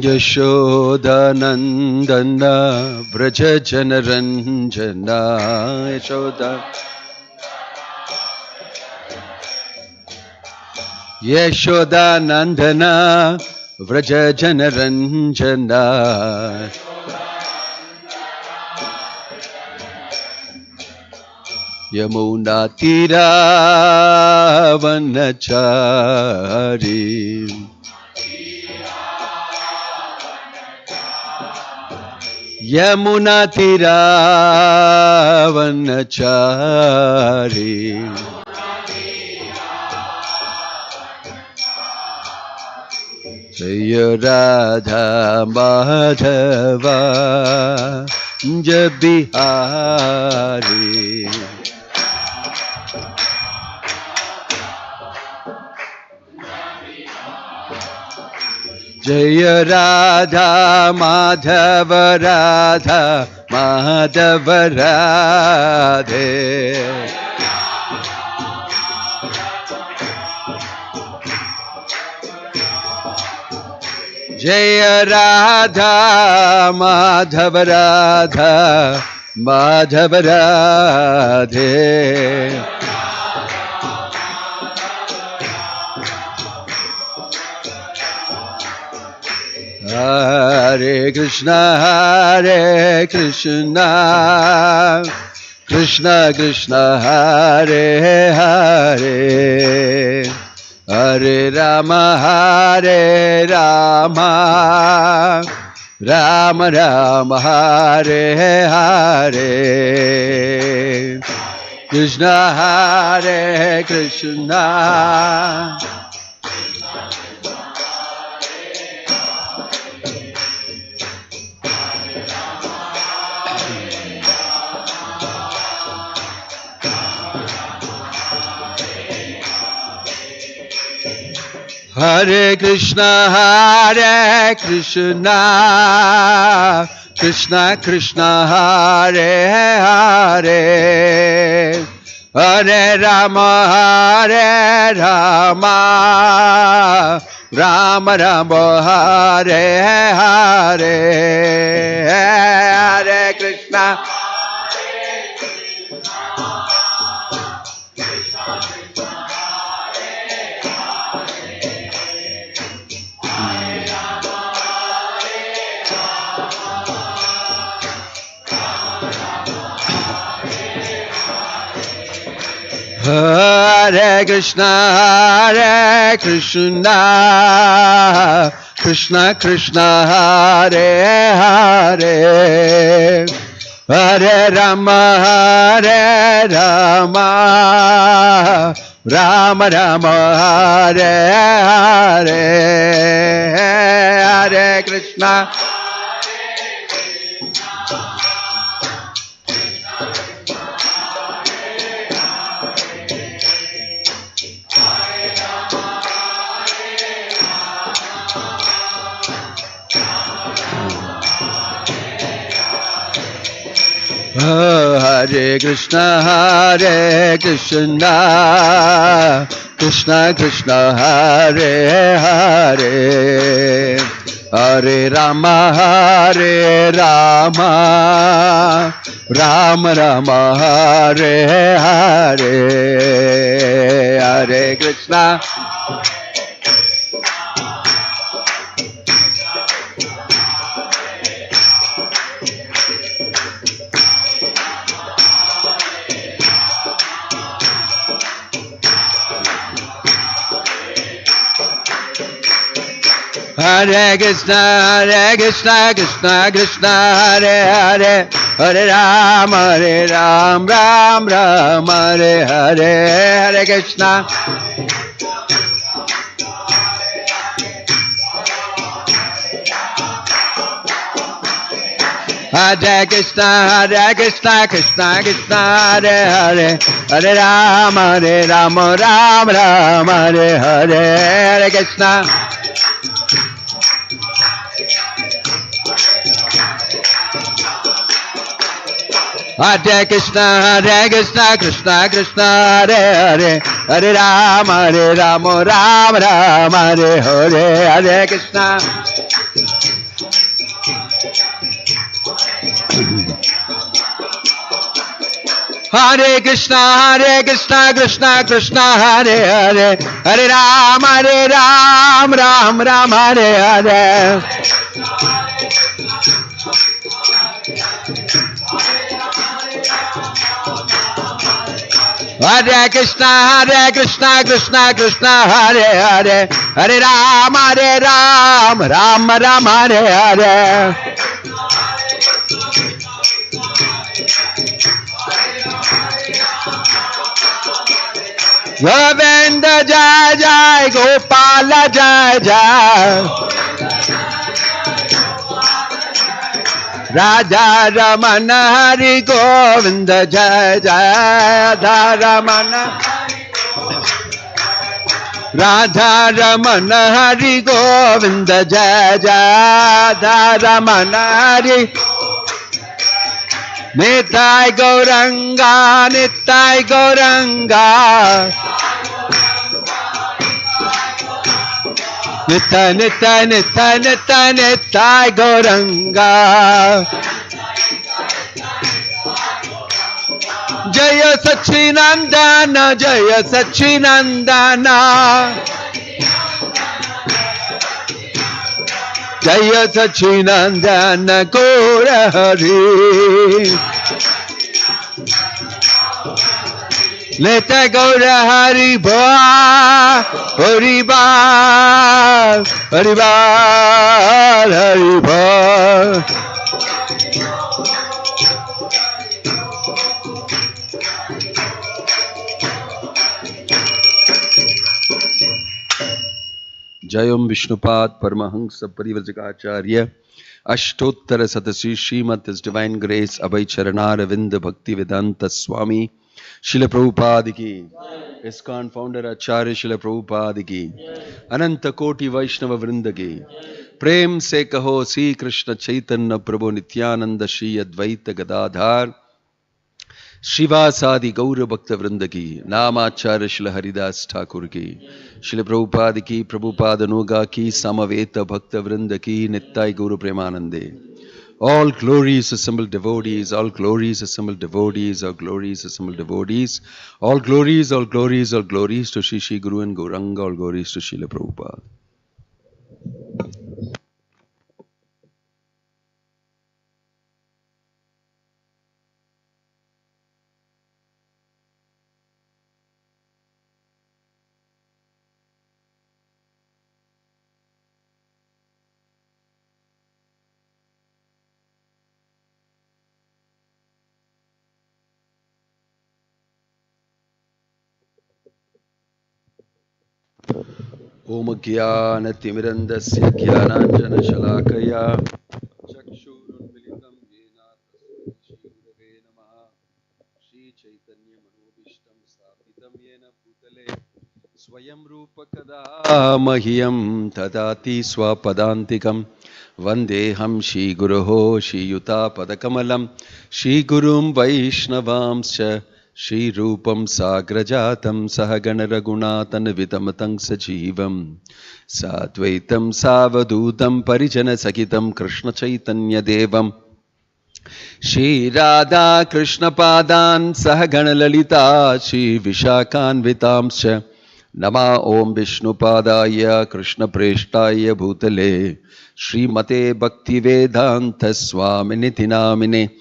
Yashodanandana Vraja Janaranjana Yashodanandana Vraja Janaranjana Yamuna Tira Vanachari Yamuna Tira Vanachari Jaya Radha Madhava Jabihari Jaya Radha Madhava Radha Madhava Radhe Jaya Radha Madhava Radha Madhava Radhe Hare Krishna Krishna Krishna Hare Hare Hare Rama Rama Rama Hare Hare Krishna Krishna Hare Krishna Krishna Krishna Hare Hare Hare Rama Rama Rama Hare Hare Hare Krishna Hare Krishna Krishna Krishna Hare Hare Hare Rama Rama Rama Hare Hare Hare Krishna Hare Krishna Krishna Krishna Hare Hare Hare Rama Rama Rama Hare Hare Hare Krishna Hare Krishna Krishna Krishna Hare Hare Hare Ram Ram Ram Hare Hare Hare Krishna Hare Krishna Krishna Krishna Hare Hare Hare Ram Ram Ram Hare Hare Hare Krishna Hare Krishna Krishna Krishna Hare Hare Hare Ram Ram Ram Hare Hare Hare Krishna Hare Krishna, Krishna Krishna, Hare Hare, Hare Ram, Ram Ram, Hare Hare. Hare Krishna, Krishna Krishna, Hare Hare, Hare Ram, Ram Ram, Hare Hare. Govinda Jai Jai, Gopala Jai Jai, Radha Ramana Hari Govinda Jai Jai, Radha Ramana Hari Govinda Jai Jai, Radha Ramana Hari Nitai Gauranga, Nitai Gauranga, Nitai Gauranga. Jaya Sachinandana, Jaya Sachinandana, Jaya Sachinandana Gaura Hari. Nitya Gaura Hari Bal, Hari Bal, Hari Bal, Hari Bal. Jayam Vishnupad Paramahansa Parivrajagacharya Ashtottara Satasi Srimad His Divine Grace Abhay Charanaravindha Bhakti Vedanta Swami Srila Prabhupada ki, ISKCON founder Acharya Srila Prabhupada ki, Ananta Koti Vaishnava Vrinda ki, Prem se kaho Sri Krishna Chaitanya Prabhu Nityananda Shri Advaita Gadadhar Shivasadi Gaura Bhakta Vrinda ki, Namacharya Srila Haridas Thakur ki, Srila Prabhupada ki, Prabhupada Nuga ki, Samaveta Bhakta Vrinda ki, Nittai Guru Premanande. All glories assembled devotees, all glories assembled devotees, all glories assembled devotees, all glories to Shri Shri Guru and Gauranga, all glories to Srila Prabhupada. Om Gyana Timirandasya Gyananjana Shalakaya Chakshurun Militam Yena Tasmai Shri Gurave Namaha Shri Chaitanya Manobishtam Sthapitam Yena Bhutale Swayam Rupa Kada Mahiyam Tadati Swapadantikam Vandeham Shri Guruho Shri Yuta Padakamalam Shri Gurum Vaishnavamscha Shri Rupam Sagrajatam Sahagana Raghunatan Vitamatang Sajivam Sadvaitam Savadutam Parijana Sakitam Krishna Chaitanya Devam Shri Radha Krishna Padan Sahagana Lalita Shri Vishakan Vitamscha Nama Om Vishnu Padaya Krishna Preshtaya Bhutale Shri Mate Bhakti Vedanta Swami Nitinamine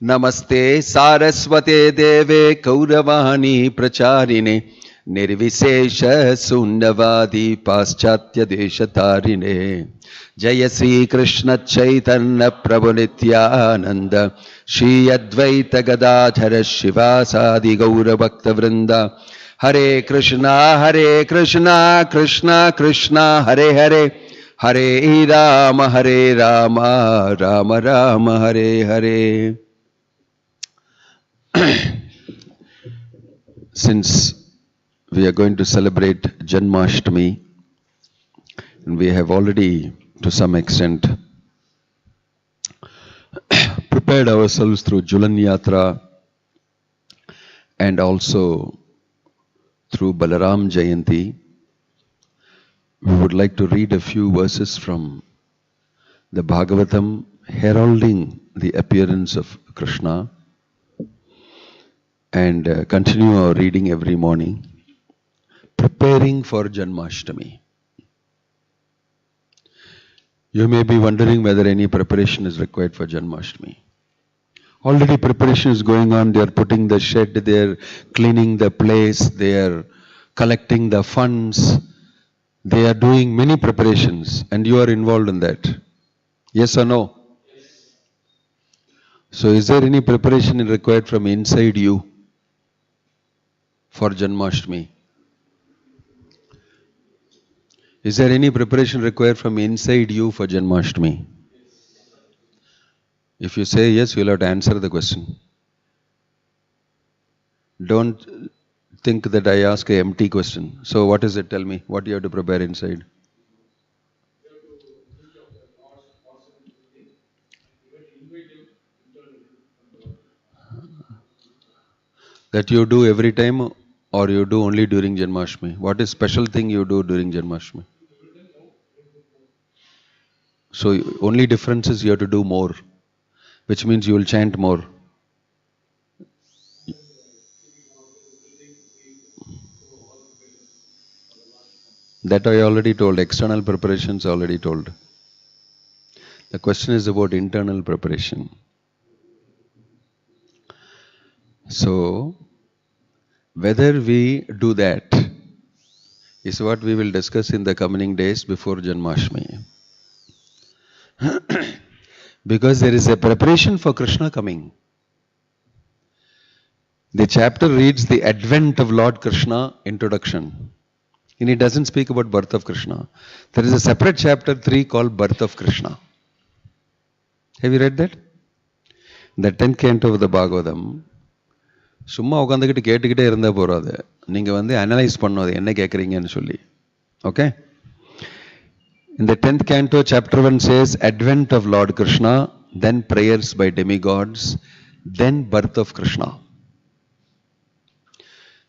Namaste Saraswate Deve Kauravani Pracharine Nirvisesha Sundavadi Paschatya Deshatarine Jaya Sri Krishna Chaitanya Prabhu Nityananda Shri Advaita Gadadhara Shivasadi Gaura Bhakta Vrinda Hare Krishna Krishna Krishna Hare Hare Hare Rama Rama Rama Hare Hare. Since we are going to celebrate Janmashtami, and we have already to some extent prepared ourselves through Julan Yatra and also through Balaram Jayanti, we would like to read a few verses from the Bhagavatam heralding the appearance of Krishna. and continue our reading every morning. Preparing for Janmashtami. You may be wondering whether any preparation is required for Janmashtami. Already preparation is going on. They are putting the shed, they are cleaning the place, they are collecting the funds. They are doing many preparations and you are involved in that. Yes or no? Yes. So is there any preparation required from inside you for Janmashtami? Is there any preparation required from inside you for Janmashtami? If you say yes, you will have to answer the question. Don't think that I ask an empty question. So what is it? Tell me. What you have to prepare inside? That you do every time or you do only during Janmashtami? What is special thing you do during Janmashtami? So only difference is you have to do more, which means you will chant more. That I already told. External preparations already told. The question is about internal preparation. So, whether we do that is what we will discuss in the coming days before Janmashtami. Because there is a preparation for Krishna coming. The chapter reads the advent of Lord Krishna introduction. And it doesn't speak about birth of Krishna. There is a separate chapter 3 called Birth of Krishna. Have you read that? The 10th canto of the Bhagavatam. சும்மா உட்காந்துக்கிட்டு கேட்டுக்கிட்டே இருந்தால் போகாது. நீங்கள் analyse பண்ணணும் அது என்ன கேட்குறீங்கன்னு சொல்லி. Okay? In the 10th canto, chapter 1 says, Advent of Lord Krishna, then prayers by demigods, then birth of Krishna.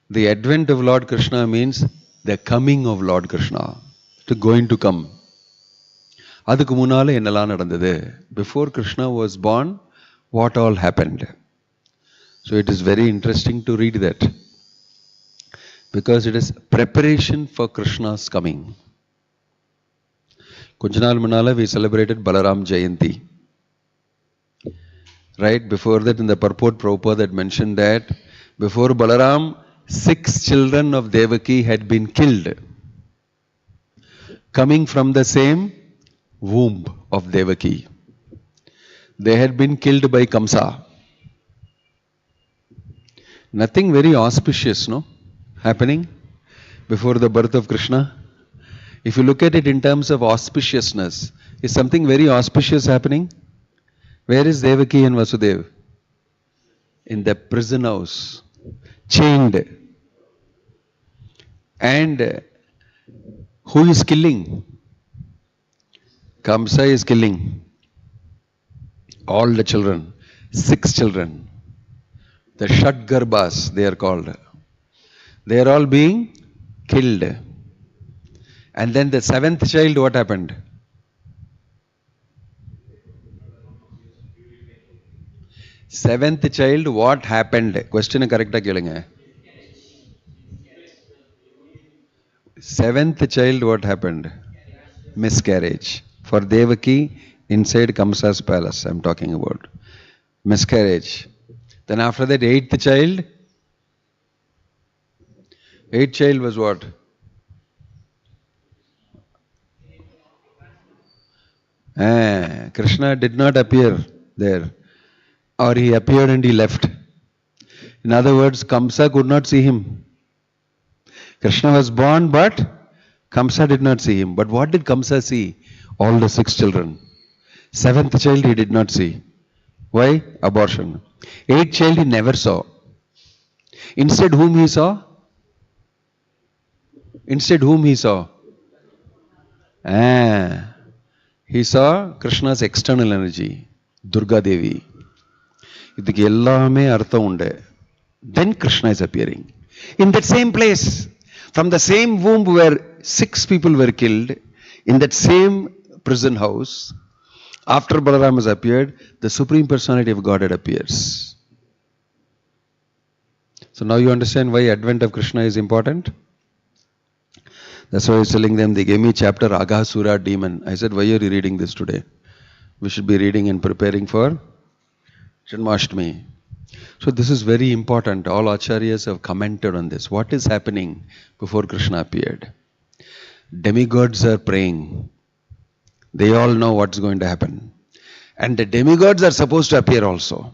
The advent of Lord Krishna means the coming of Lord Krishna, to going to come. அதுக்கு முன்னால என்னெல்லாம் நடந்தது? Before Krishna was born, what all happened? So it is very interesting to read that. Because it is preparation for Krishna's coming. கொஞ்ச நாள் முன்னால we celebrated Balaram Jayanti. Right? Before that in the purport Prabhupada had mentioned that before Balaram, 6 children of Devaki had been killed. Coming from the same womb of Devaki. They had been killed by Kamsa. Nothing very auspicious, no? Happening before the birth of Krishna. If you look at it in terms of auspiciousness, is something very auspicious happening? Where is Devaki and Vasudev? In the prison house, chained. And who is killing? Kamsa is killing all the children, 6 children. The Shadgarbhas, they are called. They are all being killed. And then the 7th child, what happened? Seventh child, what happened? Question correct kelunga. 7th child, what happened? Miscarriage. For Devaki, inside Kamsa's palace, I am talking about. Miscarriage. Then after that, 8th child. 8th child was what? Krishna did not appear there. Or he appeared and he left. In other words, Kamsa could not see him. Krishna was born, but Kamsa did not see him. But what did Kamsa see? All the 6 children. 7th child he did not see. Why? Abortion. 8th child he never saw. Instead whom he saw? Instead whom he saw? He saw Krishna's external energy, Durga Devi. இதுக்கு எல்லாமே அர்த்தம் உண்டு. Then Krishna is appearing. In that same place, from the same womb where 6 people were killed, in that same prison house, after Balaram has appeared, the Supreme Personality of Godhead appears. So now you understand why Advent of Krishna is important? That's why I was telling them, they gave me chapter Aghasura demon. I said, why are you reading this today? We should be reading and preparing for Janmashtami. So this is very important. All acharyas have commented on this. What is happening before Krishna appeared? Demigods are praying. They all know what's going to happen. And the demigods are supposed to appear also.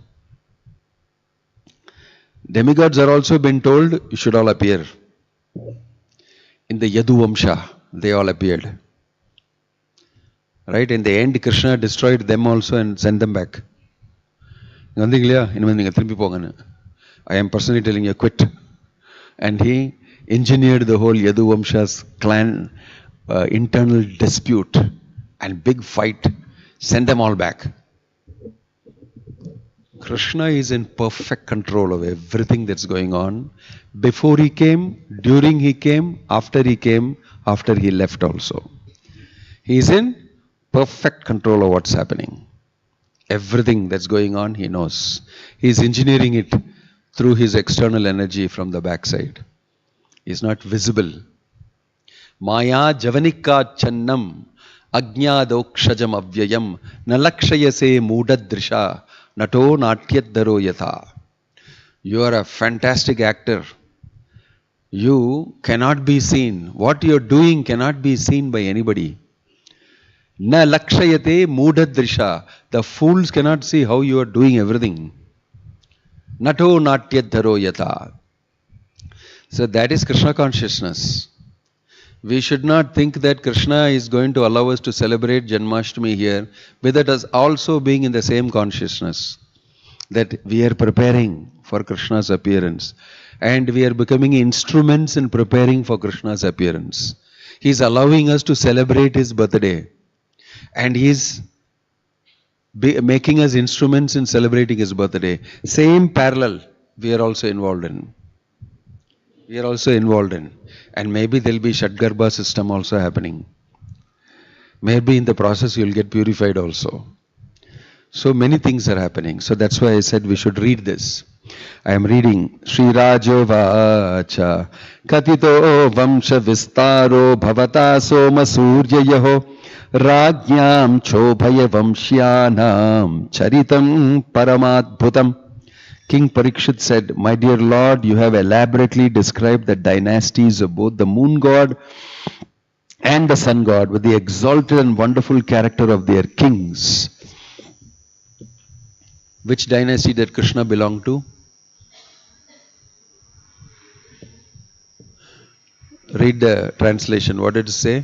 Demigods are also been told, you should all appear. In the Yadu Vamsha, they all appeared. Right? In the end, Krishna destroyed them also and sent them back. I am personally telling you, quit. And he engineered the whole Yadu Vamsha's clan internal dispute and big fight. Send them all back. Krishna is in perfect control of everything that's going on. Before he came, during he came, after he left also. He is in perfect control of what's happening. Everything that's going on, he knows. He is engineering it through his external energy from the backside. He is not visible. Maya javanika channam ajnadokshajam avyayam nalakshayase mudadrisha nato natyadaro yatha. You are a fantastic actor. You cannot be seen. What you are doing cannot be seen by anybody. Na lakshayate mudadrisha. The fools cannot see how you are doing everything. Nato natyadharo yatha. So that is Krishna consciousness. We should not think that Krishna is going to allow us to celebrate Janmashtami here without us also being in the same consciousness. That we are preparing for Krishna's appearance. And we are becoming instruments in preparing for Krishna's appearance. He is allowing us to celebrate his birthday. And he is making us instruments in celebrating his birthday. Same parallel we are also involved in. And maybe there will be Shatgarbha system also happening. Maybe in the process you will get purified also. So many things are happening. So that's why I said we should read this. I am reading Sri Rajo Vacha Katito Vamsha Vistaro Bhavata Soma Surya Yaho Rajyam Chobhaya Vamshyanam Charitam Paramadbhutam. King Parikshit said, my dear Lord, you have elaborately described the dynasties of both the moon god and the sun god with the exalted and wonderful character of their kings. Which dynasty did Krishna belong to? Read the translation. What did it say?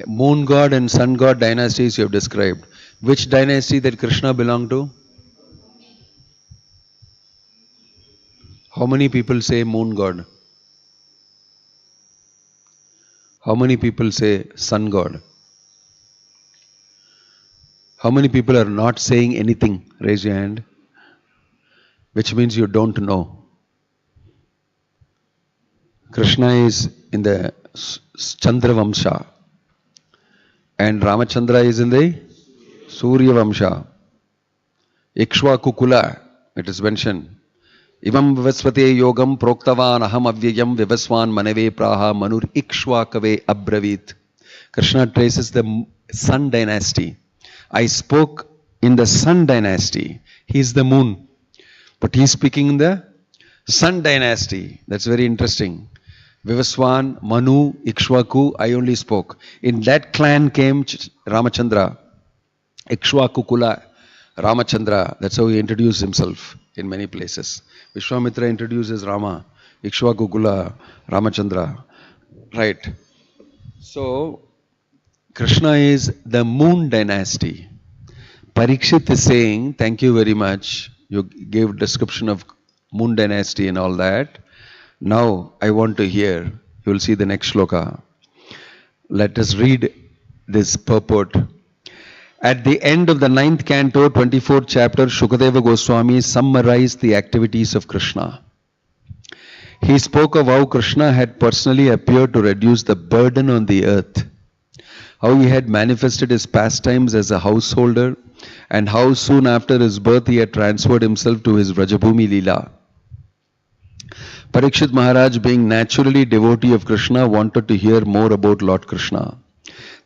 Moon god and sun god dynasties you have described. Which dynasty did Krishna belong to? How many people say moon god? How many people say sun god? How many people are not saying anything? Raise your hand. Which means you don't know. Krishna is in the Chandra Vamsha. And Ramachandra is in the Surya Vamsha. Ikshvaku Kula, it is mentioned. Imam Vivasvate Yogam Proktavan Aham Avyayam Vivaswan Manave Praha Manur Ikshvakave Abravit. Krishna traces the sun dynasty. I spoke in the sun dynasty. He is the moon. But he is speaking in the sun dynasty. That's very interesting. Vivaswan, Manu, Ikshvaku, I only spoke. In that clan came Ramachandra. Ikshvaku Kula, Ramachandra. That's how he introduced himself in many places. Vishwamitra introduces Rama. Ikshvaku Kula, Ramachandra. Right. So, Krishna is the moon dynasty. Parikshit is saying, thank you very much. You gave description of moon dynasty and all that. Now I want to hear. You will see the next shloka. Let us read this purport. At the end of the 9th canto, 24th chapter, Shukadeva Goswami summarized the activities of Krishna. He spoke of how Krishna had personally appeared to reduce the burden on the earth, how he had manifested his pastimes as a householder, and how soon after his birth he had transferred himself to his Vrajabhumi Leela. Parikshit Maharaj, being naturally devotee of Krishna, wanted to hear more about Lord Krishna.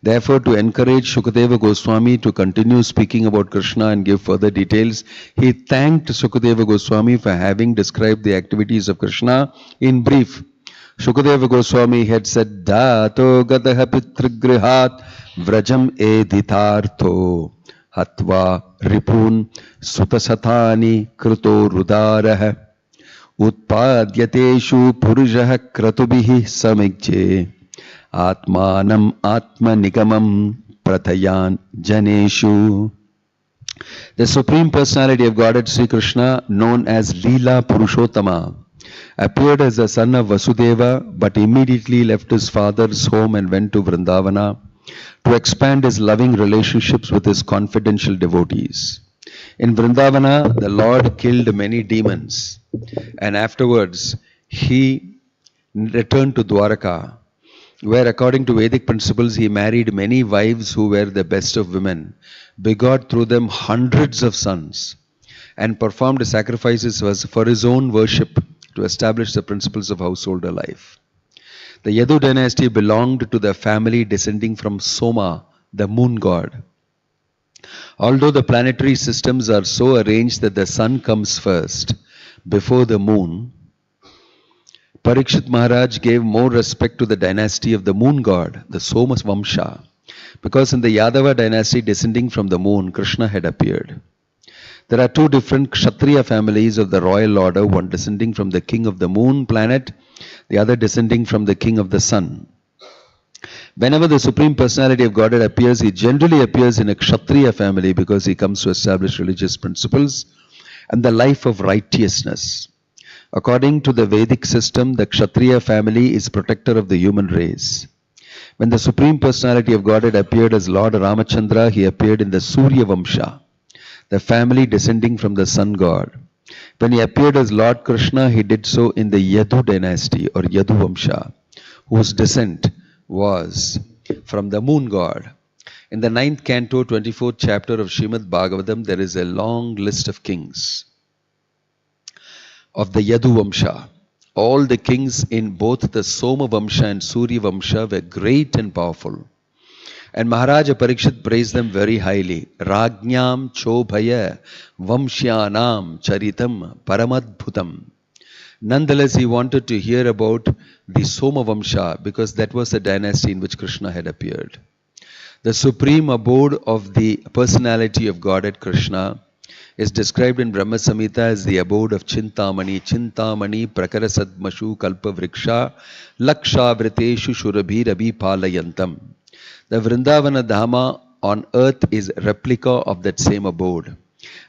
Therefore, to encourage Shukadeva Goswami to continue speaking about Krishna and give further details, he thanked Shukadeva Goswami for having described the activities of Krishna in brief. Shukadeva Goswami had said, Dato gataha pitrigrihat vrajam edithartho hatva ripun sutasatani krito rudarah utpadyateshu purushaha kratubihi samikche atmanam atmanigamam pratayan janeshu. The Supreme Personality of Godhead Sri Krishna, known as Leela Purushottama, appeared as the son of Vasudeva, but immediately left his father's home and went to Vrindavana to expand his loving relationships with his confidential devotees. In Vrindavana, the Lord killed many demons, and afterwards he returned to Dwaraka, where according to Vedic principles he married many wives who were the best of women, begot through them hundreds of sons, and performed sacrifices for his own worship to establish the principles of householder life. The Yadu dynasty belonged to the family descending from Soma, the moon god. Although the planetary systems are so arranged that the sun comes first before the moon, Parikshit Maharaj gave more respect to the dynasty of the moon god, the Soma Vamsha, because in the Yadava dynasty descending from the moon, Krishna had appeared. There are two different Kshatriya families of the royal order, one descending from the king of the moon planet, the other descending from the king of the sun. Whenever the Supreme Personality of Godhead appears, he generally appears in a Kshatriya family because he comes to establish religious principles and the life of righteousness. According to the Vedic system, the Kshatriya family is protector of the human race. When the Supreme Personality of Godhead appeared as Lord Ramachandra, he appeared in the Surya Vamsha, the family descending from the sun god. When he appeared as Lord Krishna, he did so in the Yadu dynasty or Yadu Vamsha, whose descent was from the moon god. In the 9th canto, 24th chapter of Srimad Bhagavatam, there is a long list of kings of the Yadu Vamsha. All the kings in both the Soma Vamsha and Surya Vamsha were great and powerful. And Maharaj Parikshit praised them very highly. Rajñam chobhaya vamshyanam charitam paramadbhutam. Nonetheless, he wanted to hear about the Soma Vamsha because that was the dynasty in which Krishna had appeared. The supreme abode of the personality of Godhead Krishna is described in Brahma Samhita as the abode of Chintamani. Chintamani prakarasadmashu kalpavriksha lakshavriteshu shurabhirabi palayantam. The Vrindavana Dhama on earth is a replica of that same abode.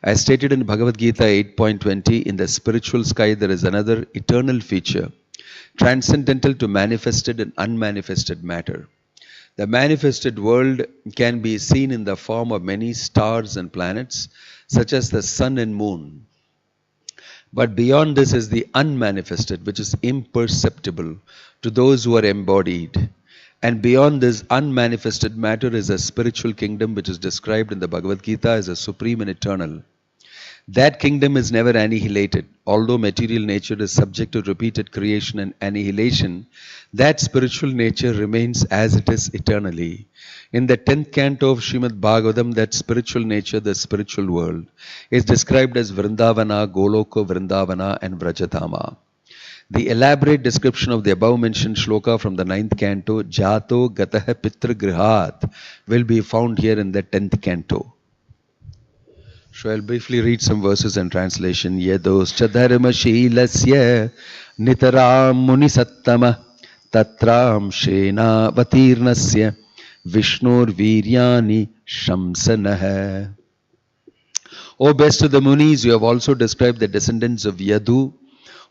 As stated in Bhagavad Gita 8.20, in the spiritual sky there is another eternal feature, transcendental to manifested and unmanifested matter. The manifested world can be seen in the form of many stars and planets, such as the sun and moon. But beyond this is the unmanifested, which is imperceptible to those who are embodied. And beyond this unmanifested matter is a spiritual kingdom which is described in the Bhagavad Gita as a supreme and eternal. That kingdom is never annihilated. Although material nature is subject to repeated creation and annihilation, that spiritual nature remains as it is eternally. In the 10th canto of Srimad Bhagavatam, that spiritual nature, the spiritual world, is described as Vrindavana, Goloka, Vrindavana and Vrajadhama. The elaborate description of the above mentioned shloka from the 9th canto, Jato Gataha Pitra Grihat, will be found here in the 10th canto. So I'll briefly read some verses and translation. Yadoscha dharma shilasya nitaram munisattama tatram shena vatirnasya vishnur viryani shamsanaha. O best of the munis, you have also described the descendants of Yadu,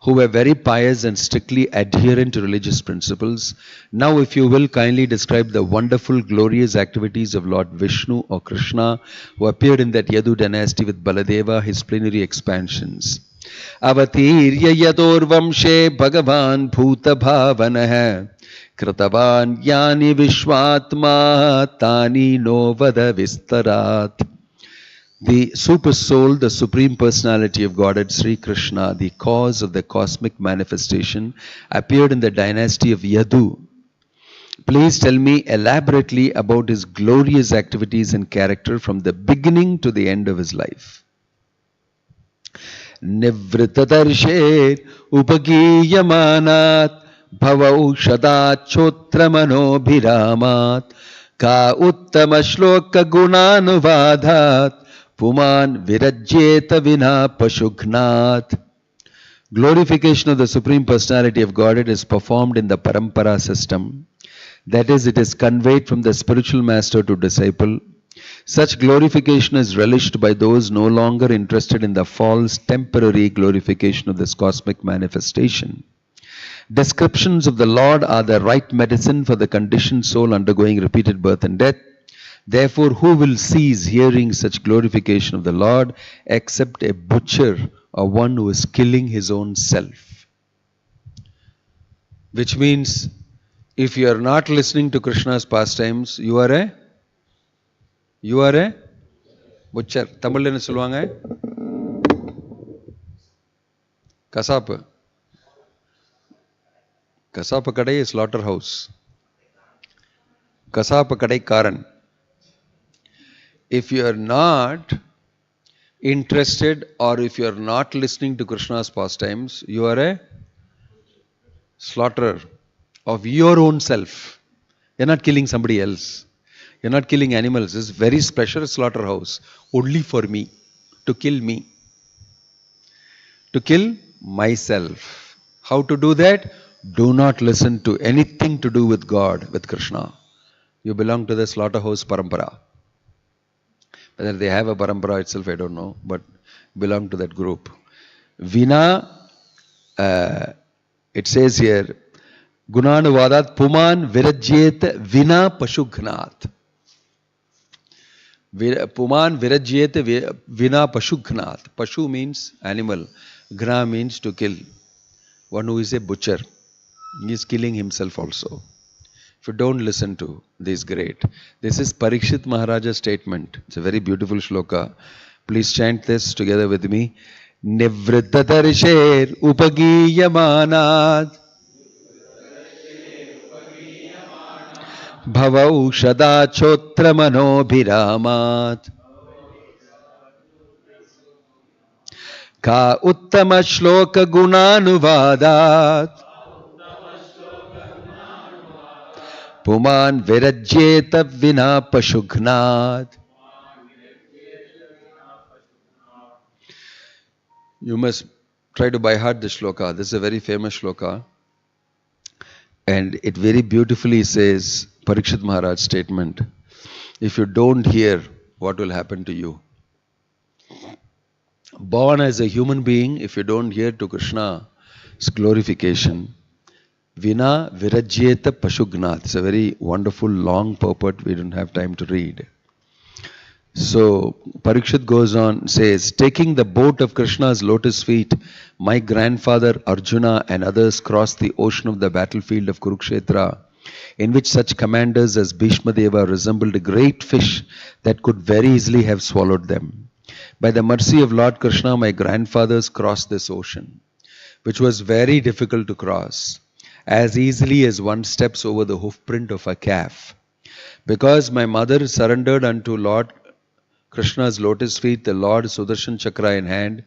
who were very pious and strictly adherent to religious principles. Now, if you will, kindly describe the wonderful, glorious activities of Lord Vishnu or Krishna, who appeared in that Yadu dynasty with Baladeva, his plenary expansions. Avatirya Yadur Vamshe Bhagavan Bhuta Bhavanah Kratavan Yani Vishwatma Tani No Vada Vistarat. The super soul, the supreme personality of Godhead, Sri Krishna, the cause of the cosmic manifestation, appeared in the dynasty of Yadu. Please tell me elaborately about his glorious activities and character from the beginning to the end of his life. Nivritadarshir upagiyamanat bhavaushadaat chotramanobhiramat ka uttama shloka gunanuvadhat puman virajyeta vina pashughnat. Glorification of the Supreme Personality of Godhead is performed in the parampara system. That is, it is conveyed from the spiritual master to disciple. Such glorification is relished by those no longer interested in the false temporary glorification of this cosmic manifestation. Descriptions of the Lord are the right medicine for the conditioned soul undergoing repeated birth and death. Therefore, who will cease hearing such glorification of the Lord except a butcher or one who is killing his own self? Which means, if you are not listening to Krishna's pastimes, you are a butcher. Tamil என்ன சொல்லுவாங்க? கசாப்பு. கசாப்பு கடை is slaughterhouse. கசாப்பு கடைக்காரன். If you are not interested or if you are not listening to Krishna's pastimes, you are a slaughterer of your own self. You're not killing somebody else. You're not killing animals. It's very special slaughterhouse. Only for me. To kill me. To kill myself. How to do that? Do not listen to anything to do with God, with Krishna. You belong to the slaughterhouse parampara. Whether they have a parampara itself, I don't know, but belong to that group. Vina, it says here, Gunanuvadat Puman Virajyet Vina Pashughnat. Puman Virajyet Vina Pashughnat. Pashu means animal. Ghna means to kill. One who is a butcher. He is killing himself also. If you don't listen to this, great. This is Parikshit Maharaja's statement. It's a very beautiful shloka. Please chant this together with me. Nivriddhadarsher upagiyamanat bhavau shadachotra manobhiramat ka uttama shloka gunanuvadat puman virajyeta vina pashughnat. You must try to by heart this shloka. This is a very famous shloka. And it very beautifully says, Parikshit Maharaj's statement, if you don't hear, what will happen to you? Born as a human being, if you don't hear to Krishna's glorification, Vina Virajyeta Pashugnath. It's a very wonderful long purport we don't have time to read. So Parikshit goes on, says, taking the boat of Krishna's lotus feet, my grandfather Arjuna and others crossed the ocean of the battlefield of Kurukshetra, in which such commanders as Bhishma Deva resembled a great fish that could very easily have swallowed them. By the mercy of Lord Krishna, my grandfathers crossed this ocean, which was very difficult to cross, as easily as one steps over the hoofprint of a calf. Because my mother surrendered unto Lord Krishna's lotus feet, the Lord Sudarshan Chakra in hand,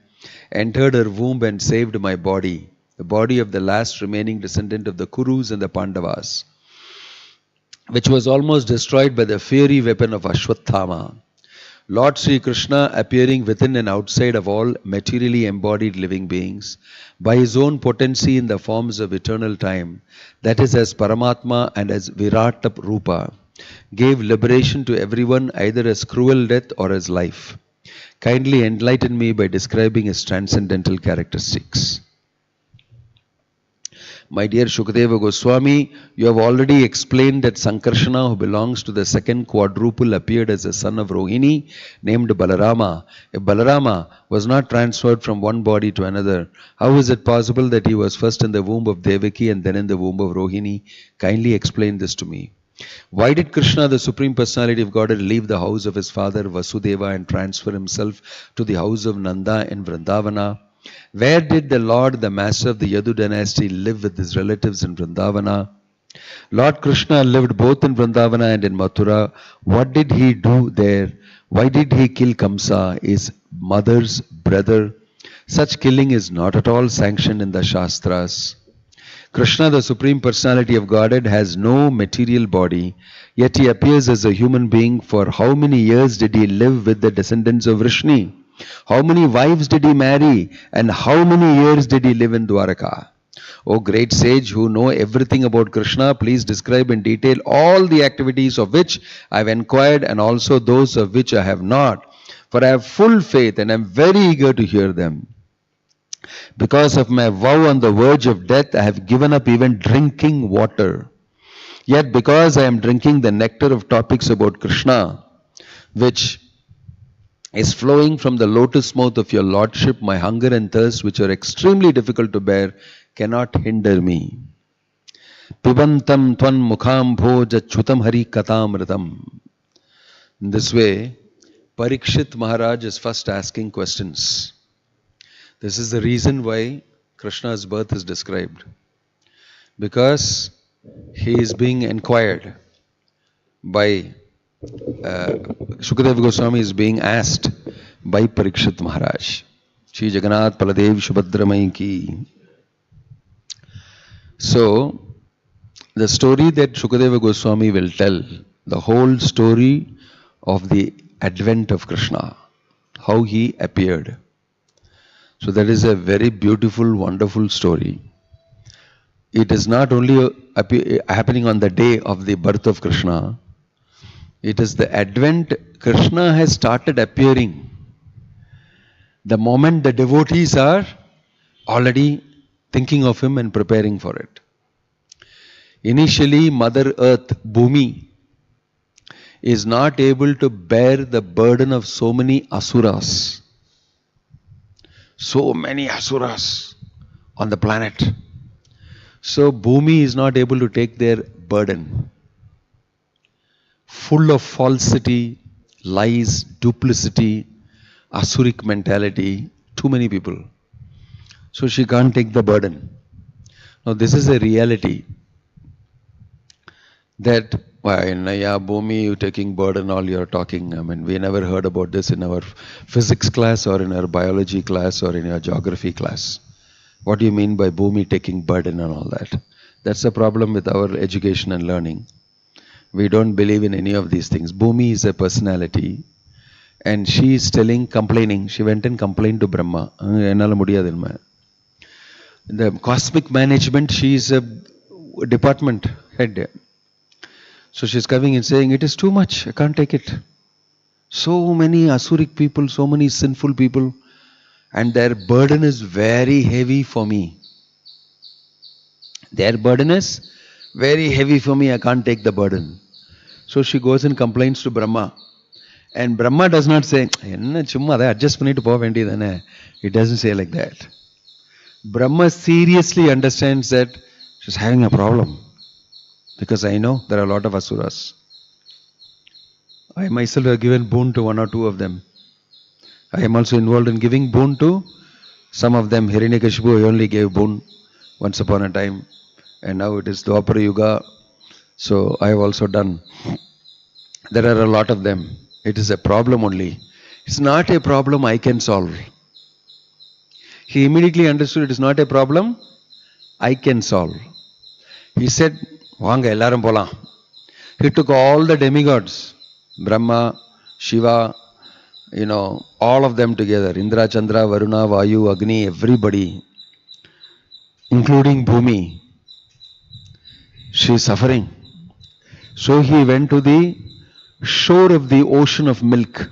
entered her womb and saved my body, the body of the last remaining descendant of the Kurus and the Pandavas, which was almost destroyed by the fiery weapon of Ashwathama. Lord Sri Krishna, appearing within and outside of all materially embodied living beings, by his own potency in the forms of eternal time, that is as Paramatma and as Virata Rupa, gave liberation to everyone either as cruel death or as life. Kindly enlighten me by describing his transcendental characteristics. My dear Shukadeva Goswami, you have already explained that Sankarshana, who belongs to the second quadruple, appeared as a son of Rohini named Balarama. If Balarama was not transferred from one body to another, how is it possible that he was first in the womb of Devaki and then in the womb of Rohini? Kindly explain this to me. Why did Krishna, the Supreme Personality of Godhead, leave the house of his father Vasudeva and transfer himself to the house of Nanda in Vrindavana? Where did the Lord, the master of the Yadu dynasty, live with his relatives in Vrindavana? Lord Krishna lived both in Vrindavana and in Mathura. What did he do there? Why did he kill Kamsa, his mother's brother? Such killing is not at all sanctioned in the Shastras. Krishna, the Supreme Personality of Godhead, has no material body, yet he appears as a human being. For how many years did he live with the descendants of Vrishni? How many wives did he marry? And how many years did he live in Dwaraka? O great sage who know everything about Krishna, please describe in detail all the activities of which I have inquired and also those of which I have not. For I have full faith and am very eager to hear them. Because of my vow on the verge of death, I have given up even drinking water. Yet because I am drinking the nectar of topics about Krishna, which is flowing from the lotus mouth of your lordship, my hunger and thirst, which are extremely difficult to bear, cannot hinder me. Pibantam tvan mukham bhoja chutam hari katamritam. In this way, Parikshit Maharaj is first asking questions. This is the reason why Krishna's birth is described. Because he is being inquired by Shukadeva Goswami is being asked by Parikshit Maharaj. Shri Jagannath Paladev Shubhadramai ki. So, the story that Shukadeva Goswami will tell, the whole story of the advent of Krishna, how he appeared. So that is a very beautiful, wonderful story. It is not only happening on the day of the birth of Krishna, it is the advent. Krishna has started appearing the moment the devotees are already thinking of him and preparing for it. Initially, Mother Earth, Bhumi, is not able to bear the burden of so many asuras. So many asuras on the planet. So Bhumi is not able to take their burden. Full of falsity, lies, duplicity, asuric mentality, too many people. So she can't take the burden. Now this is a reality. That, Bhumi, you taking burden, all you're talking. I mean, we never heard about this in our physics class or in our biology class or in our geography class. What do you mean by Bhumi taking burden and all that? That's the problem with our education and learning. We don't believe in any of these things. Bhumi is a personality and she is complaining. She went and complained to Brahma. In the cosmic management, she is a department head. So she's coming and saying, it is too much, I can't take it. So many asuric people, so many sinful people, and their burden is very heavy for me. Their burden is very heavy for me, I can't take the burden. So she goes and complains to Brahma. And Brahma does not say, adjust பண்ணிட்டு போக வேண்டியதானே. It doesn't say like that. Brahma seriously understands that she's having a problem. Because I know there are a lot of asuras. I myself have given boon to one or two of them. I am also involved in giving boon to some of them. Hiranyakashipu, I only gave boon once upon a time. And now it is Dwapara Yuga. So I have also done. There are a lot of them. It is a problem only. It's not a problem I can solve. He immediately understood it is not a problem I can solve. He said, Vanga ellarum polam. He took all the demigods, Brahma, Shiva, all of them together. Indra, Chandra, Varuna, Vayu, Agni, everybody, including Bhumi. She is suffering. So he went to the shore of the ocean of milk.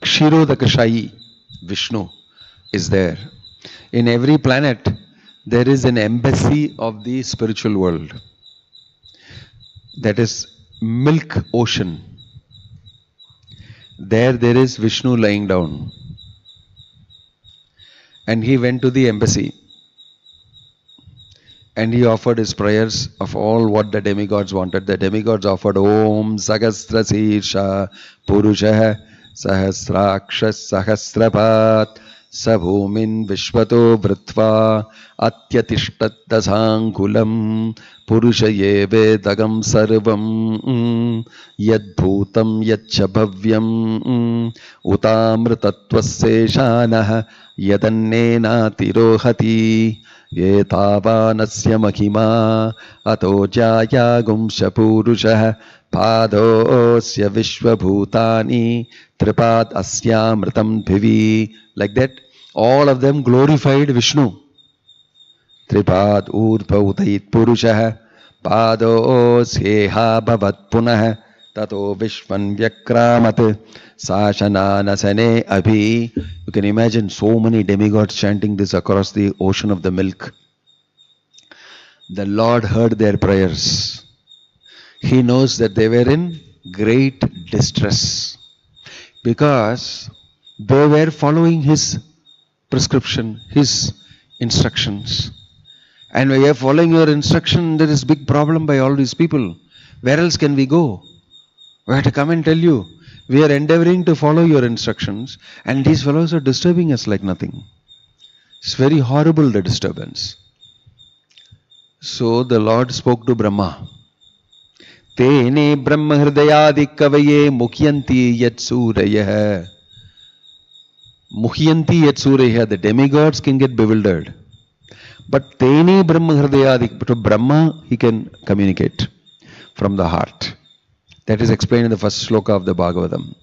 Kshirodakashayi, Vishnu, is there. In every planet, there is an embassy of the spiritual world. That is milk ocean. There is Vishnu lying down. And he went to the embassy. And he offered his prayers of all what the demigods wanted. The demigods offered Om Sagastra Sirsha Purushah Sahasrakshas Sahasrapat Sabhumin Vishvato Vritva Atyatishtat Dasankulam Purushaye Vedagam Sarvam Yadbhutam Yachabhavyam Utamritatvaseshanah Yadannena Tirohati Ye tavanasya mahima ato jaya gumshapurushah padosya vishwabhutani tripad asyamritam bhivi. Like that, all of them glorified Vishnu. Tripad urdhva udait purushah padosyeha bhavat punah tato vishvan vyakramat sashananasane abhi. You can imagine so many demigods chanting this across the ocean of the milk. The Lord heard their prayers. He knows that they were in great distress because they were following His prescription, His instructions. And when you are following your instruction, there is big problem by all these people. Where else can we go? We have to come and tell you. We are endeavoring to follow your instructions, and these fellows are disturbing us like nothing. It's very horrible, the disturbance. So the Lord spoke to Brahma. Tene Brahma Hridayadi Kavaye Mukhyanti Yat Surayah. Mukhyanti Yat Surayah. The demigods can get bewildered. But Tene Brahma Hridayadi. But to Brahma, he can communicate from the heart. That is explained in the first sloka of the Bhagavatam.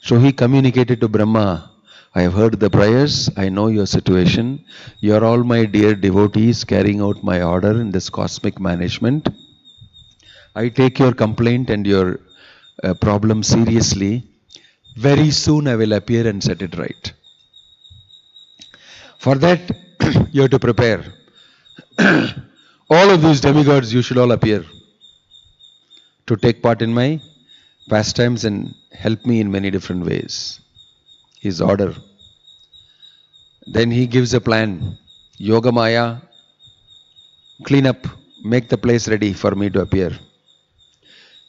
So he communicated to Brahma, I have heard the prayers, I know your situation. You are all my dear devotees carrying out my order in this cosmic management. I take your complaint and your problem seriously. Very soon I will appear and set it right. For that, you have to prepare. All of these demigods, you should all appear to take part in my pastimes and help me in many different ways. His order. Then he gives a plan. Yoga Maya, clean up, make the place ready for me to appear.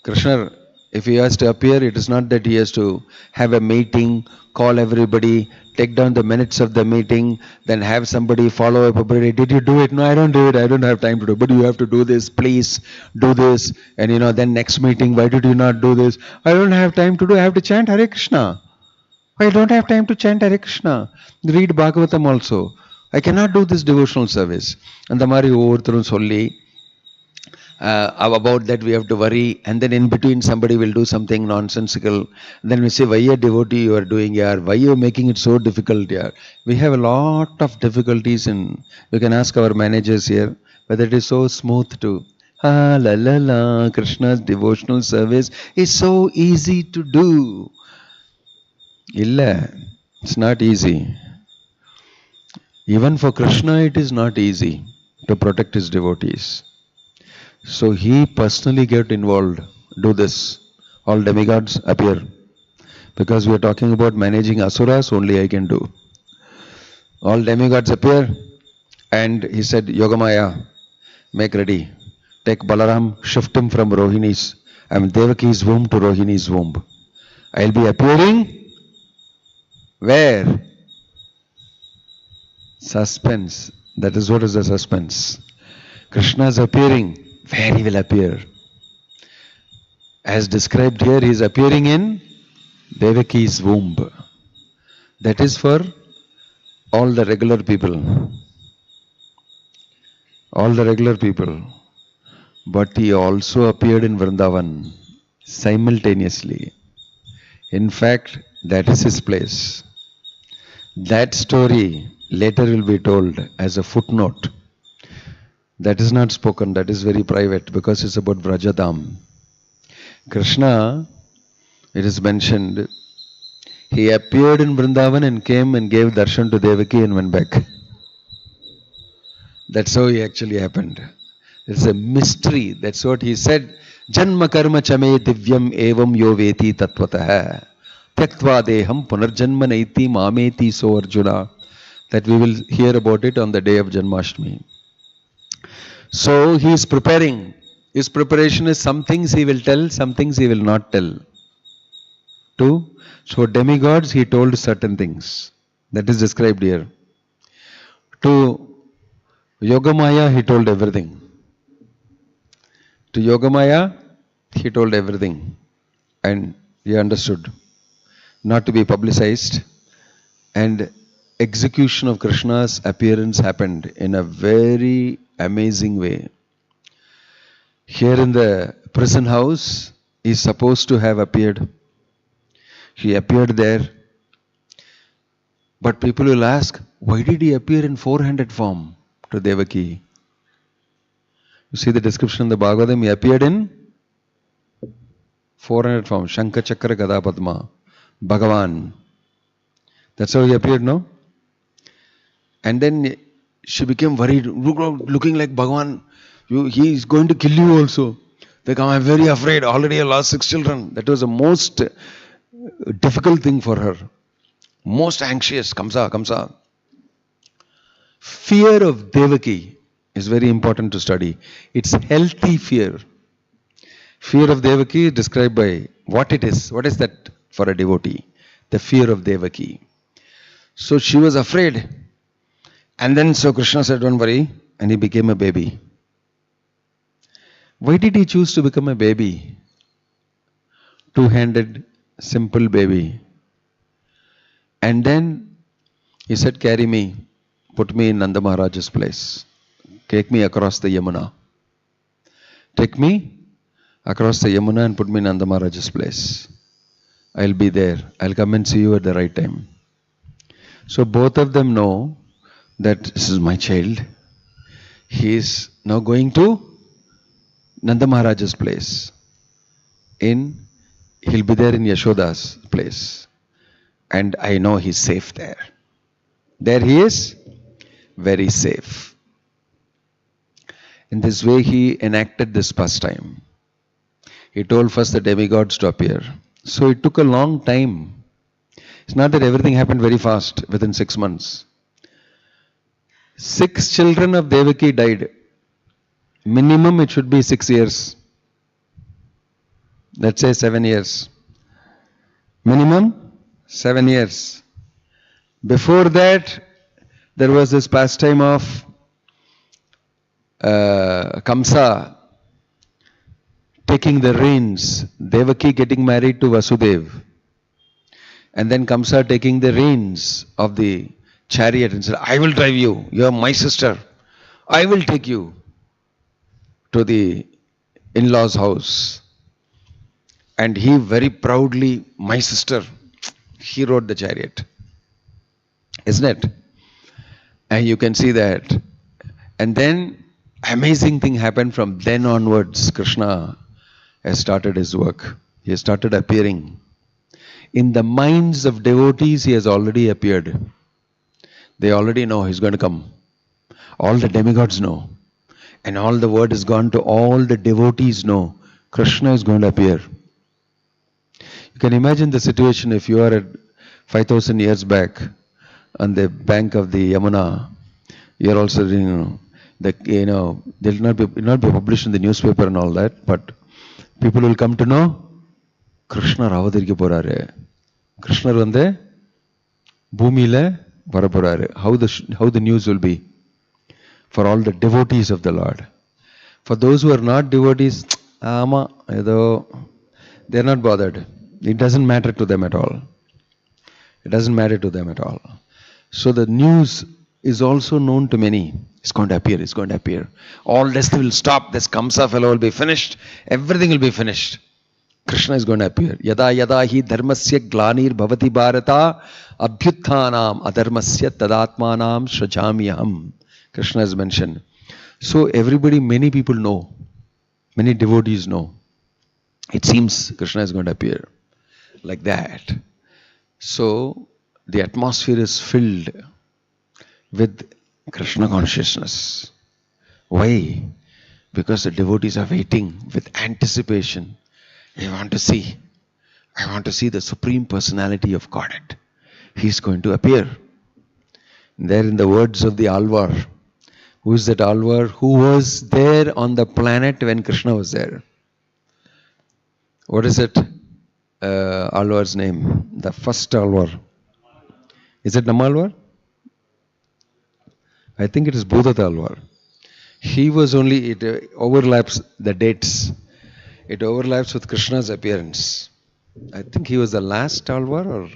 Krishna, if he has to appear, it is not that he has to have a meeting, call everybody, take down the minutes of the meeting, then have somebody follow up. Did you do it? No, I don't do it. I don't have time to do it. But you have to do this. Please do this. And then next meeting, why did you not do this? I don't have time to do. I have to chant Hare Krishna. I don't have time to chant Hare Krishna. Read Bhagavatam also. I cannot do this devotional service. And the Mari Overthrown Solli. About that we have to worry, and then in between somebody will do something nonsensical. Then we say, why a devotee you are doing here? Why you are making it so difficult here? We have a lot of difficulties you can ask our managers here whether it is so smooth to la la la. Krishna's devotional service is so easy to do. Illa, it's not easy. Even for Krishna it is not easy to protect his devotees. So he personally get involved. Do this. All demigods appear. Because we are talking about managing asuras, only I can do. All demigods appear. And he said, Yogamaya, make ready. Take Balaram, shift him from Devaki's womb to Rohini's womb. I'll be appearing. Where? Suspense. That is what is the suspense. Krishna is appearing. Where he will appear? As described here, he is appearing in Devaki's womb. That is for all the regular people. All the regular people. But he also appeared in Vrindavan simultaneously. In fact, that is his place. That story later will be told as a footnote. That is not spoken, that is very private because it's about Vrajadam. Krishna, it is mentioned, he appeared in Vrindavan and came and gave darshan to Devaki and went back. That's how it actually happened. It's a mystery. That's what he said. Janma karma chame divyam evam yo veti tatvatah. Tyaktva deham punarjanma naiti mameti so Arjuna. That we will hear about it on the day of Janmashtami. So he is preparing. His preparation is some things he will tell, some things he will not tell. So demigods he told certain things. That is described here. To Yogamaya he told everything. To Yogamaya he told everything. And he understood. Not to be publicized. And execution of Krishna's appearance happened in a very amazing way. Here in the prison house, he is supposed to have appeared. He appeared there. But people will ask, why did he appear in four-handed form to Devaki? You see the description in the Bhagavatam, he appeared in four-handed form. Shankha Chakra Gada Padma. Bhagavan. That's how he appeared, no? And then she became worried, looking like Bhagavan. He is going to kill you also. Like, I'm very afraid. Already I lost 6 children. That was the most difficult thing for her. Most anxious. Kamsa. Fear of Devaki is very important to study. It's healthy fear. Fear of Devaki is described by what it is. What is that for a devotee? The fear of Devaki. So she was afraid. And then so Krishna said, don't worry. And he became a baby. Why did he choose to become a baby? Two-handed, simple baby. And then he said, carry me, put me in Nanda Maharaj's place. Take me across the Yamuna. Take me across the Yamuna and put me in Nanda Maharaj's place. I'll be there. I'll come and see you at the right time. So both of them know that this is my child. He is now going to Nanda Maharaj's place. He'll be there in Yashoda's place. And I know he's safe there. There he is, very safe. In this way he enacted this pastime. He told first the demigods to appear. So it took a long time. It's not that everything happened very fast within 6 months. 6 children of Devaki died. Minimum it should be 6 years. Let's say 7 years. Minimum 7 years. Before that, there was this pastime of Kamsa taking the reins. Devaki getting married to Vasudev. And then Kamsa taking the reins of the chariot and said, I will drive you. You are my sister. I will take you to the in-laws' house. And he very proudly, my sister, he rode the chariot. Isn't it? And you can see that. And then amazing thing happened from then onwards. Krishna has started his work. He has started appearing. In the minds of devotees, he has already appeared. They already know he's going to come. All the demigods know. And all the word has gone to all the devotees know. Krishna is going to appear. You can imagine the situation if you are at 5,000 years back on the bank of the Yamuna. You are also, they'll not be published in the newspaper and all that, but people will come to know Krishna Ravadirikku porare. Krishna vande Bhumile varaporare. How the news will be for all the devotees of the Lord. For those who are not devotees, they are not bothered. It doesn't matter to them at all. It doesn't matter to them at all. So the news is also known to many. It's going to appear, it's going to appear. All this will stop. This Kamsa fellow will be finished. Everything will be finished. Krishna is going to appear. Yada yada hi dharmasya glanir bhavati bharata abhyutthanam adharmasya tadatmanam shrajamyaham. Krishna has mentioned. So many people know. Many devotees know. It seems Krishna is going to appear. Like that. So the atmosphere is filled with Krishna consciousness. Why? Because the devotees are waiting with anticipation. I want to see the Supreme Personality of Godhead. He is going to appear. There in the words of the Alvar, Who is that Alvar? Who was there on the planet when Krishna was there? What is it? Alvar's name? The first Alvar. Is it Namalvar? I think it is Bhudat Alvar. He was only, it overlaps the dates. It overlaps with Krishna's appearance. I think he was the last Alvar or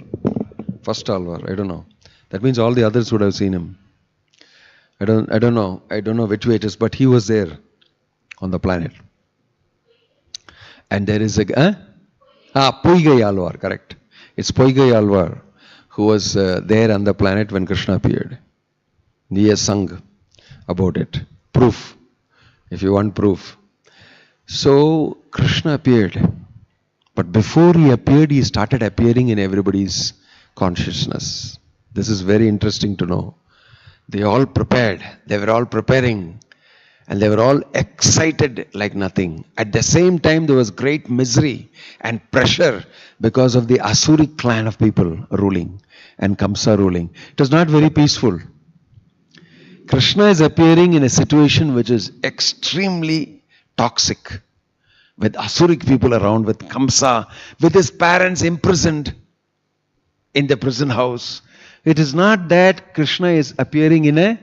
first Alvar. I don't know. That means all the others would have seen him. I don't know. I don't know which way it is, but he was there on the planet. And there is a Poigai Alvar, correct. It's Poigai Alvar who was there on the planet when Krishna appeared. He has sung about it. Proof, if you want proof. So Krishna appeared, but before he appeared, he started appearing in everybody's consciousness. This is very interesting to know. They all prepared. They were all preparing. And they were all excited like nothing. At the same time, there was great misery and pressure because of the Asuric clan of people ruling and Kamsa ruling. It was not very peaceful. Krishna is appearing in a situation which is extremely toxic, with Asuric people around, with Kamsa, with his parents imprisoned in the prison house. It is not that Krishna is appearing in a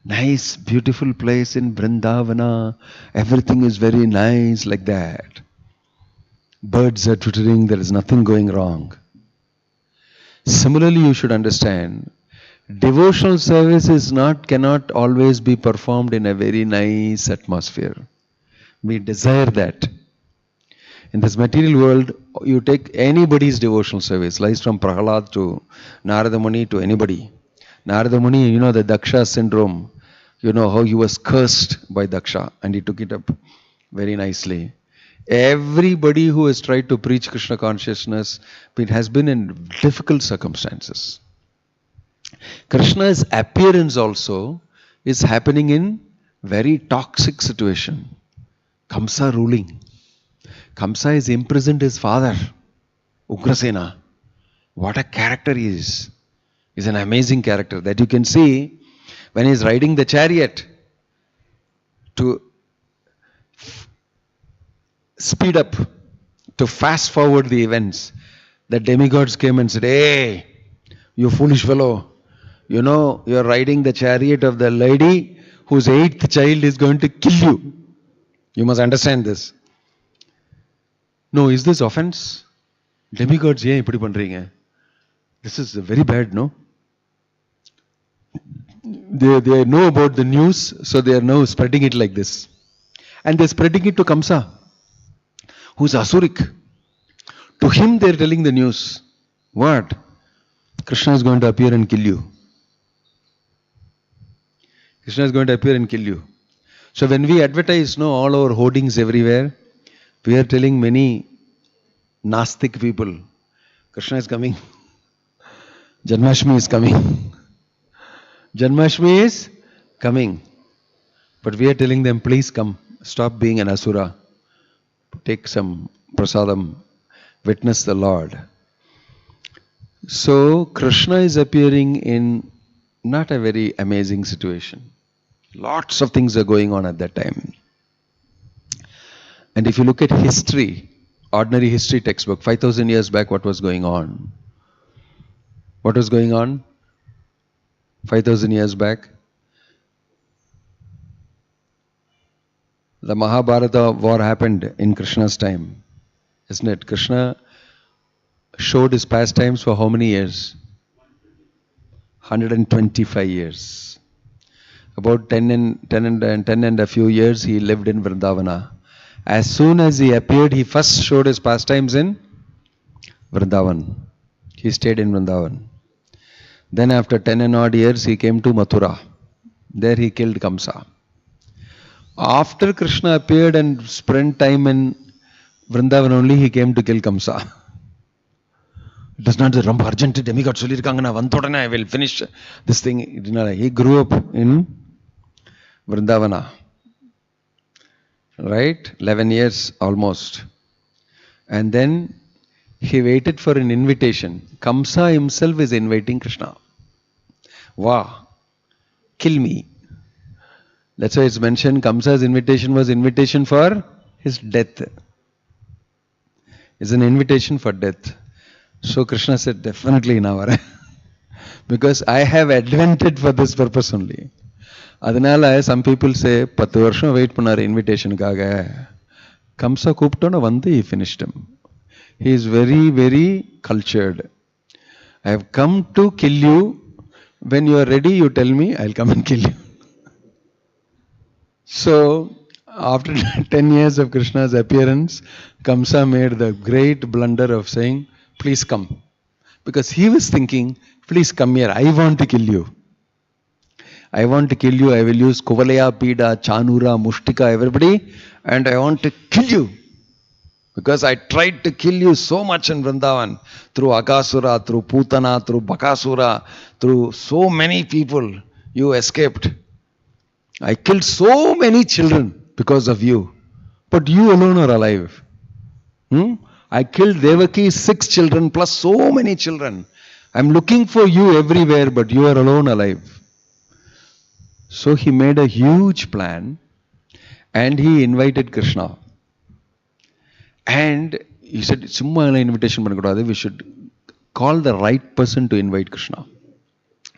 nice, beautiful place in Vrindavana. Everything is very nice like that. Birds are twittering, there is nothing going wrong. Similarly, you should understand, devotional service cannot always be performed in a very nice atmosphere. We desire that. In this material world, you take anybody's devotional service, like from Prahalad to Narada Muni to anybody. Narada Muni, you know the Daksha syndrome. You know how he was cursed by Daksha and he took it up very nicely. Everybody who has tried to preach Krishna consciousness, it has been in difficult circumstances. Krishna's appearance also is happening in very toxic situation. Kamsa ruling. Kamsa is imprisoned his father, Ugrasena. What a character he is. He's an amazing character that you can see when he's riding the chariot to speed up, to fast forward the events. The demigods came and said, "Hey, you foolish fellow, you know you're riding the chariot of the lady whose 8th child is going to kill you. You must understand this." No, is this offense? Demigods, yeah, ipadi pandreenga. This is very bad, no? They know about the news, so they are now spreading it like this. And they're spreading it to Kamsa, who's Asuric. To him they're telling the news. What? Krishna is going to appear and kill you. Krishna is going to appear and kill you. So when we advertise, all our hoardings everywhere, we are telling many Nastik people, Krishna is coming. Janmashtami is coming. Janmashtami is coming. But we are telling them, please come. Stop being an Asura. Take some prasadam. Witness the Lord. So Krishna is appearing in not a very amazing situation. Lots of things are going on at that time. And if you look at history, ordinary history textbook, 5,000 years back, what was going on? What was going on 5,000 years back? The Mahabharata war happened in Krishna's time, isn't it? Krishna showed his pastimes for how many years? 125 years. About 10 and a few years he lived in Vrindavana. As soon as he appeared, he first showed his pastimes in Vrindavan. He stayed in Vrindavan. Then after 10 and odd years, he came to Mathura. There he killed Kamsa. After Krishna appeared and spent time in Vrindavan only, he came to kill Kamsa. It does not say, Rampa urgent demigod sollirukanga vandodane I will finish this thing. He grew up in Vrindavana. Right? 11 years almost. And then he waited for an invitation. Kamsa himself is inviting Krishna. Wow. Kill me. That's why it's mentioned Kamsa's invitation was invitation for his death. It's an invitation for death. So Krishna said, definitely now. Because I have advented for this purpose only. Adanala, some people say, 10 varsham wait pannar invitation kaga. Kamsa kooptona vande he finished him. He is very, very cultured. I have come to kill you. When you are ready, you tell me, I'll come and kill you. So, after 10 years of Krishna's appearance, Kamsa made the great blunder of saying, please come. Because he was thinking, please come here, I want to kill you. I want to kill you, I will use Kuvalaya, Pida, Chanura, Mushtika, everybody, and I want to kill you. Because I tried to kill you so much in Vrindavan, through Akasura, through Putana, through Bakasura, through so many people, you escaped. I killed so many children because of you, but you alone are alive. I killed Devaki's 6 children plus so many children. I'm looking for you everywhere, but you are alone alive. So he made a huge plan and he invited Krishna. And he said, invitation, we should call the right person to invite Krishna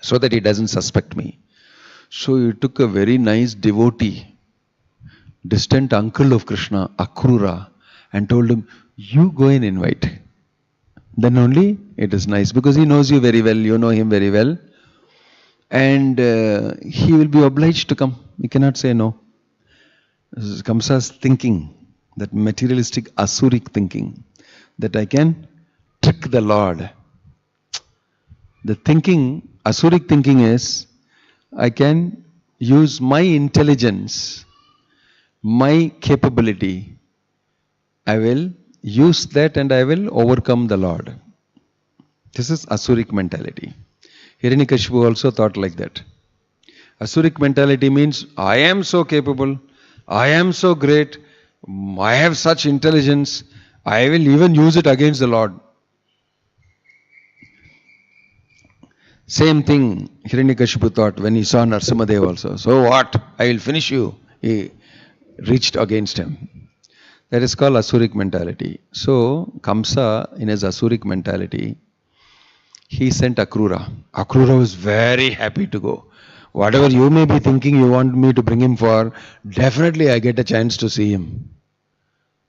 so that he doesn't suspect me. So he took a very nice devotee, distant uncle of Krishna, Akrura, and told him, you go and invite. Then only it is nice, because he knows you very well, you know him very well, and he will be obliged to come. He cannot say no. This is Kamsa's thinking, that materialistic asuric thinking, that I can trick the Lord. The thinking, asuric thinking is, I can use my intelligence, my capability, I will use that and I will overcome the Lord. This is asuric mentality. Hiranyakashipu also thought like that. Asuric mentality means, I am so capable, I am so great, I have such intelligence, I will even use it against the Lord. Same thing Hiranyakashipu thought when he saw Narasimhadev also. So what? I will finish you. He reached against him. That is called asuric mentality. So Kamsa, in his asuric mentality, he sent Akrura. Akrura was very happy to go. Whatever you may be thinking you want me to bring him for, definitely I get a chance to see him.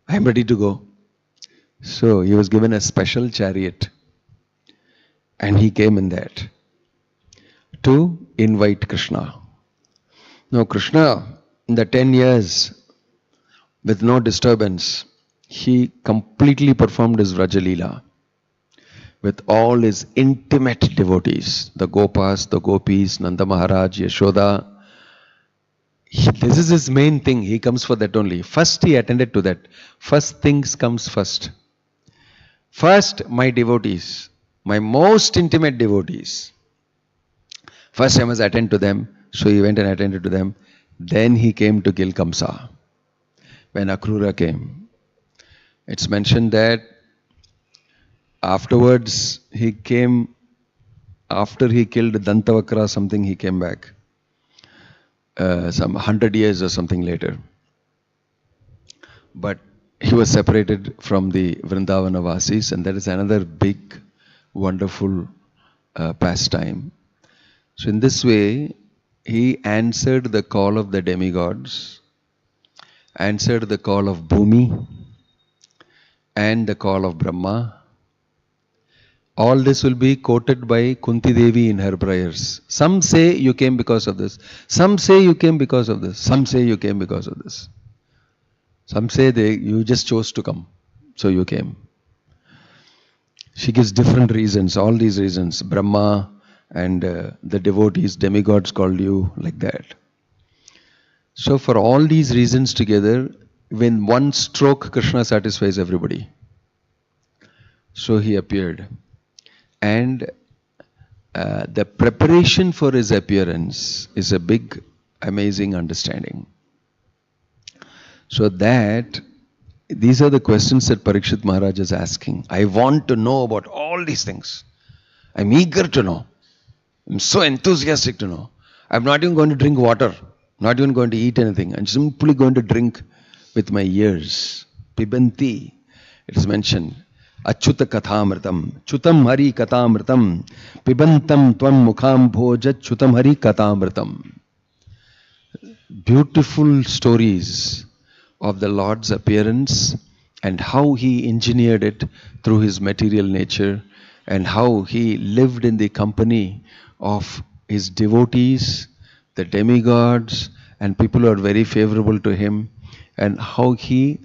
I am ready to go. So he was given a special chariot. And he came in that to invite Krishna. Now Krishna, in the 10 years, with no disturbance, he completely performed his Vraja Leela with all his intimate devotees, the Gopas, the Gopis, Nanda Maharaj, Yashoda. This is his main thing. He comes for that only. First he attended to that. First things comes first. First my devotees, my most intimate devotees. First I must attend to them. So he went and attended to them. Then he came to kill Kamsa. When Akrura came, it's mentioned that afterwards he came, after he killed Dantavakra something, he came back some 100 years or something later. But he was separated from the Vrindavana Vasis, and that is another big, wonderful pastime. So in this way, he answered the call of the demigods, answered the call of Bhumi and the call of Brahma. All this will be quoted by Kunti Devi in her prayers. Some say you came because of this. Some say you came because of this. Some say you came because of this. Some say you just chose to come, so you came. She gives different reasons, all these reasons. Brahma and the devotees, demigods called you, like that. So for all these reasons together, when one stroke, Krishna satisfies everybody. So he appeared. And the preparation for his appearance is a big, amazing understanding. So that, these are the questions that Parikshit Maharaj is asking. I want to know about all these things. I'm eager to know. I'm so enthusiastic to know. I'm not even going to drink water. Not even going to eat anything. I'm simply going to drink with my ears. Pibanti. It is mentioned. Achyuta kathamritam. Chutam hari kathamritam. Pibantam tvam mukham bhoja chutam hari kathamritam. Beautiful stories of the Lord's appearance and how he engineered it through his material nature and how he lived in the company of his devotees, the demigods, and people who are very favorable to him, and how he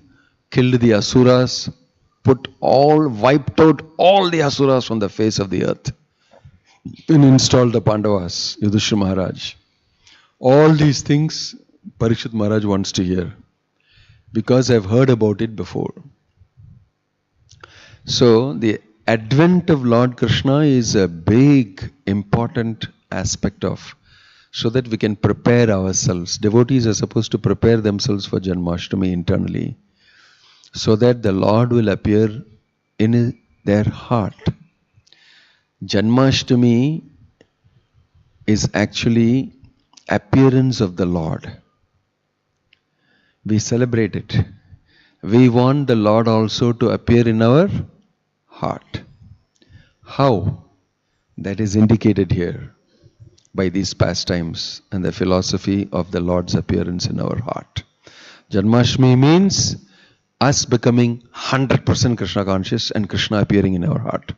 killed the asuras, wiped out all the asuras from the face of the earth, and installed the Pandavas, Yudhishthira Maharaj. All these things Parikshit Maharaj wants to hear because I've heard about it before. So the advent of Lord Krishna is a big, important aspect of, so that we can prepare ourselves. Devotees are supposed to prepare themselves for Janmashtami internally, so that the Lord will appear in their heart. Janmashtami is actually appearance of the Lord. We celebrate it. We want the Lord also to appear in our heart. How? That is indicated here by these pastimes and the philosophy of the Lord's appearance in our heart. Janmashtami means us becoming 100% Krishna conscious and Krishna appearing in our heart.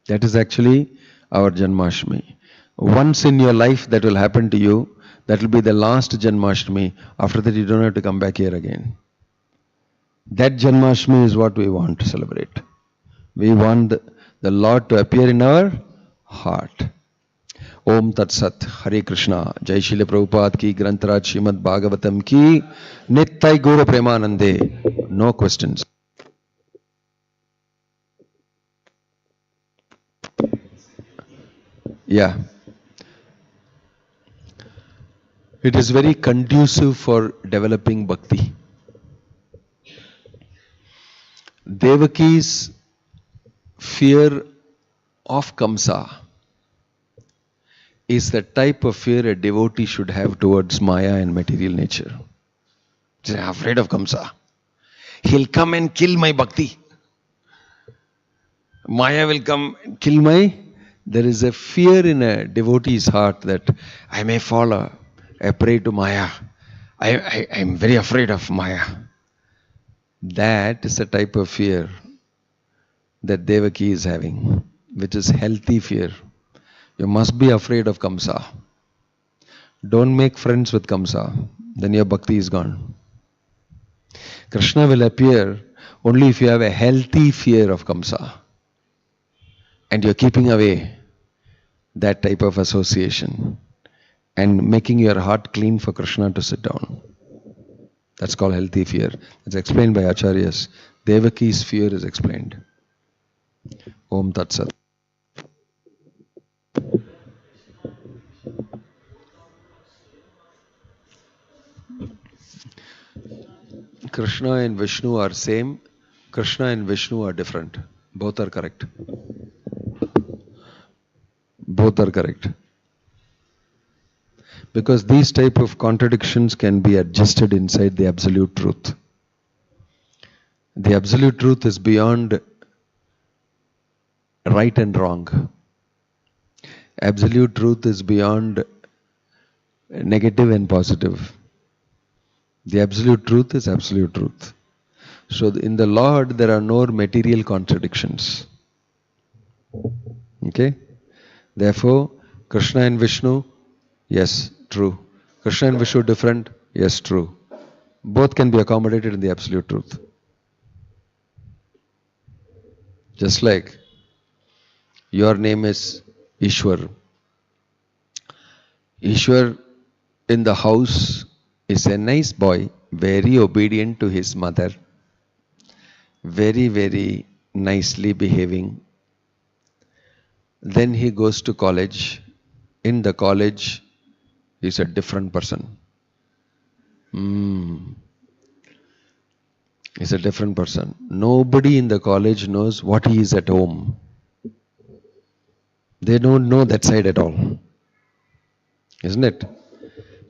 That is actually our Janmashtami. Once in your life that will happen to you. That will be the last Janmashtami. After that you don't have to come back here again. That Janmashtami is what we want to celebrate. We want the Lord to appear in our heart. Om Tat Sat. Hare Krishna. Jai Srila Prabhupada ki, Grantaraj Srimad Bhagavatam ki, Nittai Gaura Premanande. No questions. Yeah. It is very conducive for developing bhakti. Devaki's fear of Kamsa is the type of fear a devotee should have towards Maya and material nature. She's afraid of Kamsa. He'll come and kill my bhakti. Maya will come and kill my... There is a fear in a devotee's heart that I may fall a prey to Maya. I am very afraid of Maya. That is the type of fear that Devaki is having, which is healthy fear. You must be afraid of Kamsa. Don't make friends with Kamsa. Then your bhakti is gone. Krishna will appear only if you have a healthy fear of Kamsa. And you're keeping away that type of association and making your heart clean for Krishna to sit down. That's called healthy fear. It's explained by Acharyas. Devaki's fear is explained. Om Tat Sat. Krishna and Vishnu are same. Krishna and Vishnu are different. Both are correct. Both are correct. Because these type of contradictions can be adjusted inside the absolute truth. The absolute truth is beyond right and wrong. Absolute truth is beyond negative and positive. The absolute truth is absolute truth. So in the Lord there are no material contradictions. Okay? Therefore, Krishna and Vishnu, yes, true. Krishna and Vishnu different, yes, true. Both can be accommodated in the absolute truth. Just like your name is Ishwar. Ishwar in the house is a nice boy, very obedient to his mother, very, very nicely behaving. Then he goes to college. In the college, he's a different person. He's a different person. Nobody in the college knows what he is at home. They don't know that side at all. Isn't it?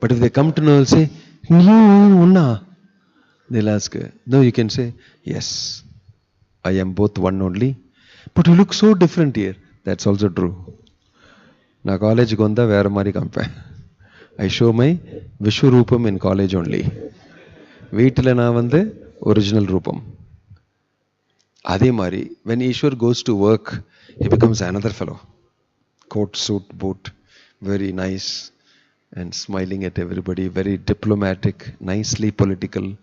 But if they come to know, they'll say, no, they'll ask, no, you can say, yes, I am both one only. But you look so different here. That's also true. Na college gonda vera mari kampa. I show my Vishwarupam in college only. Veetila na vande original Rupam. Adhe mari, when Ishwar goes to work, he becomes another fellow. Coat, suit, boot, very nice and smiling at everybody, very diplomatic, nicely political,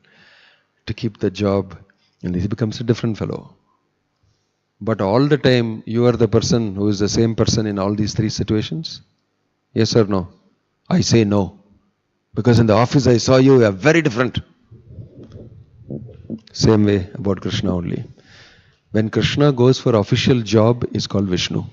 to keep the job, and he becomes a different fellow. But all the time, you are the person who is the same person in all these three situations? Yes or no? I say no. Because in the office I saw you are very different. Same way about Krishna only. When Krishna goes for official job, is called Vishnu.